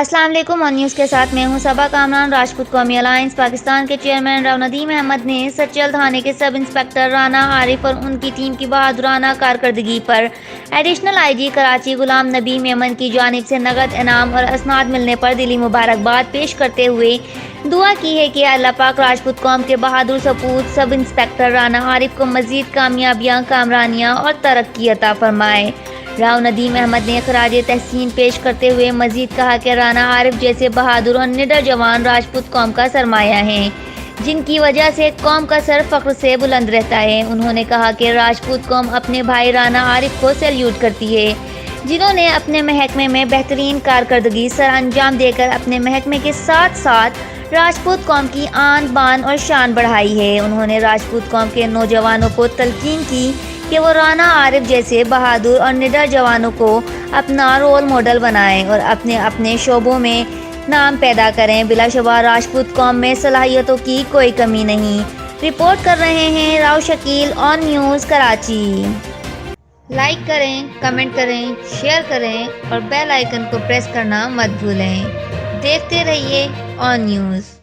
अस्सलाम वालेकुम। On news के साथ मैं हूं सबा कामरान। राजपूत कौमी अलायंस पाकिस्तान के चेयरमैन राव नदीम अहमद ने सचल थाने के सब इंस्पेक्टर राना आरिफ और उनकी टीम की बहादुराना कारकर्दगी पर एडिशनल आईजी कराची गुलाम नबी मेमन की जानिब से नगद इनाम और असनाद मिलने पर दिली मुबारकबाद पेश करते हुए दुआ की है कि अल्लाह पाक राजपूत कौम के बहादुर सपूत सब इंस्पेक्टर राना आरिफ को मज़ीद कामयाबियाँ, कामरानियाँ और तरक्की अता फरमाए। राव नदीम अहमद ने खराज तहसीन पेश करते हुए मजीद कहा कि राना आरिफ जैसे बहादुर और निडर जवान राजपूत कौम का सरमाया हैं, जिनकी वजह से कौम का सर फख्र से बुलंद रहता है। उन्होंने कहा कि राजपूत कौम अपने भाई राना आरिफ को सैल्यूट करती है, जिन्होंने अपने महकमे में बेहतरीन कारकर्दगी सर अंजाम देकर अपने महकमे के साथ साथ राजपूत कौम की आन बान और शान बढ़ाई है। उन्होंने राजपूत कौम के नौजवानों को तलकीन की कि वो राना आरिफ जैसे बहादुर और निडर जवानों को अपना रोल मॉडल बनाएं और अपने अपने शोबों में नाम पैदा करें। बिलाशुबा राजपूत कौम में सलाहियतों की कोई कमी नहीं। रिपोर्ट कर रहे हैं Rao Shakeel, on news Karachi. Like करें, कमेंट करें, शेयर करें और बेल आइकन को प्रेस करना मत भूलें। देखते रहिए ऑन न्यूज़।